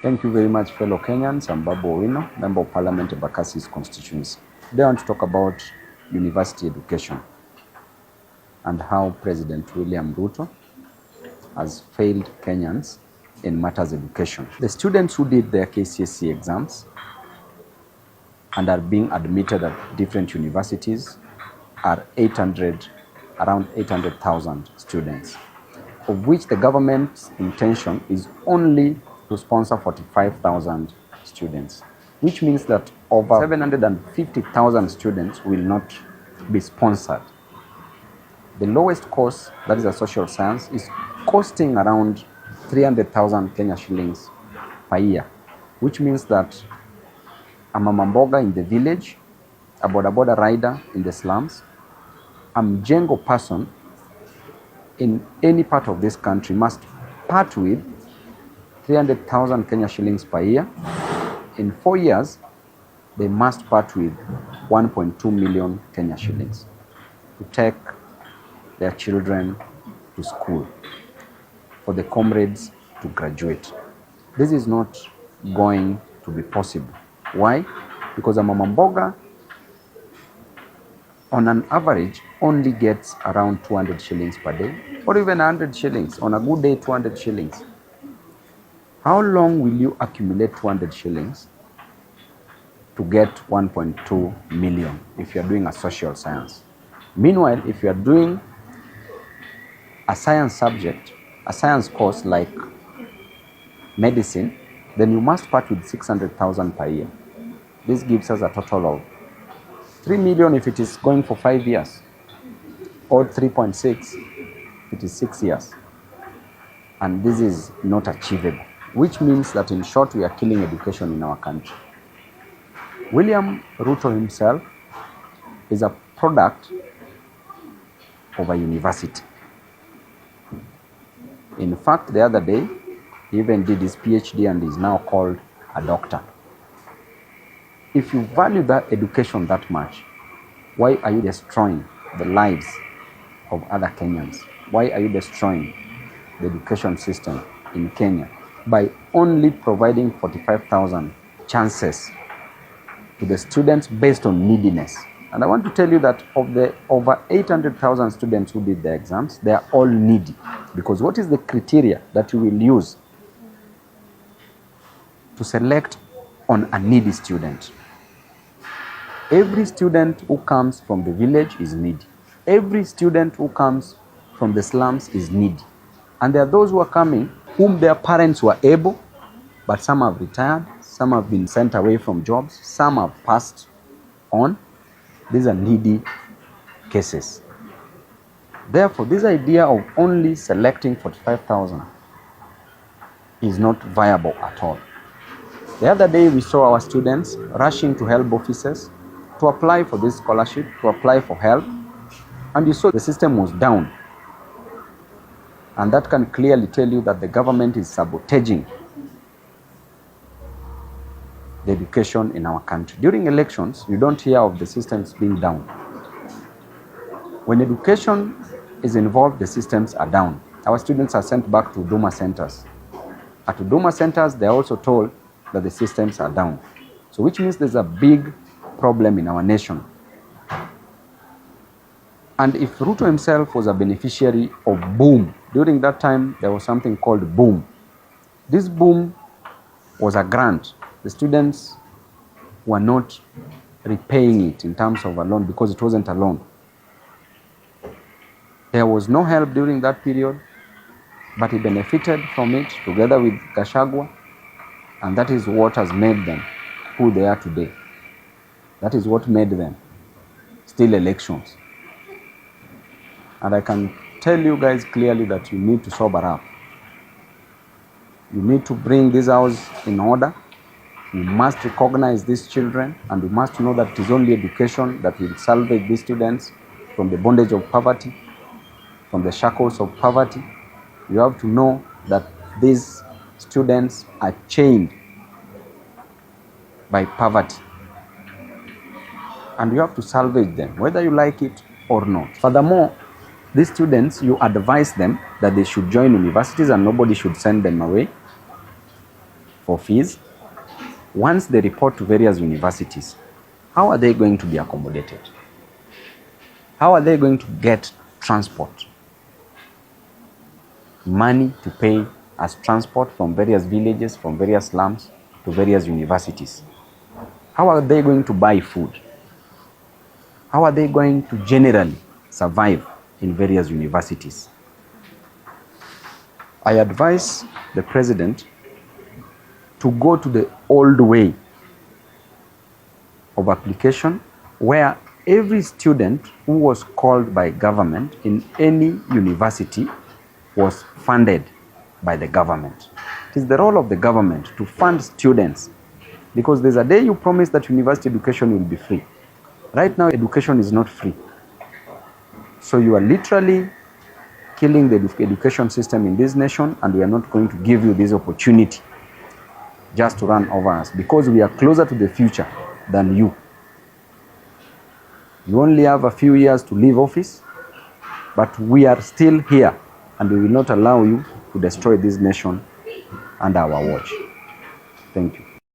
Thank you very much, fellow Kenyans. I'm Babu Owino, Member of Parliament of Embakasi's constituency. Today I want to talk about university education and how President William Ruto has failed Kenyans in matters education. The students who did their KCSE exams and are being admitted at different universities are around 800,000 students, of which the government's intention is only to sponsor 45,000 students, which means that over 750,000 students will not be sponsored. The lowest course, that is a social science, is costing around 300,000 Kenya shillings per year, which means that a mama mboga in the village, a boda rider in the slums, a mjengo person in any part of this country must part with 300,000 Kenya shillings per year. In 4 years, they must part with 1.2 million Kenya shillings to take their children to school, for the comrades to graduate. This is not going to be possible. Why? Because a mama mboga on an average only gets around 200 shillings per day, or even 100 shillings. On a good day, 200 shillings. How long will you accumulate 200 shillings to get 1.2 million if you're doing a social science? Meanwhile, if you're doing a science subject, a science course like medicine, then you must part with 600,000 per year. This gives us a total of 3 million if it is going for 5 years, or 3.6 if it is 6 years. And this is not achievable, which means that in short, we are killing education in our country. William Ruto himself is a product of a university. In fact, the other day, he even did his PhD and is now called a doctor. If you value that education that much, why are you destroying the lives of other Kenyans? Why are you destroying the education system in Kenya by only providing 45,000 chances to the students based on neediness? And I want to tell you that of the over 800,000 students who did the exams, they are all needy. Because what is the criteria that you will use to select on a needy student? Every student who comes from the village is needy. Every student who comes from the slums is needy. And there are those who are coming whom their parents were able, but some have retired, some have been sent away from jobs, some have passed on. These are needy cases. Therefore, this idea of only selecting 45,000 is not viable at all. The other day, we saw our students rushing to help offices to apply for this scholarship, to apply for help, and you saw the system was down. And that can clearly tell you that the government is sabotaging the education in our country. During elections, you don't hear of the systems being down. When education is involved, the systems are down. Our students are sent back to Huduma centers. At Huduma centers, they are also told that the systems are down. So which means there's a big problem in our nation. And if Ruto himself was a beneficiary of boom, during that time there was something called boom. This boom was a grant. The students were not repaying it in terms of a loan because it wasn't a loan. There was no help during that period, but he benefited from it together with Gachagua, and that is what has made them who they are today. That is what made them steal elections. And I can tell you guys clearly that you need to sober up. You need to bring this house in order. You must recognize these children, and we must know that it is only education that will salvage these students from the bondage of poverty, from the shackles of poverty. You have to know that these students are chained by poverty, and you have to salvage them, whether you like it or not. Furthermore, these students, you advise them that they should join universities and nobody should send them away. for fees. Once they report to various universities, how are they going to be accommodated? How are they going to get transport? Money to pay as transport from various villages, from various slums to various universities. How are they going to buy food? How are they going to generally survive in various universities? I advise the president to go to the old way of application, where every student who was called by government in any university was funded by the government. It is the role of the government to fund students, because there's a day you promise that university education will be free. Right now, education is not free. So you are literally killing the education system in this nation, and we are not going to give you this opportunity just to run over us, because we are closer to the future than you. You only have a few years to leave office, but we are still here, and we will not allow you to destroy this nation under our watch. Thank you.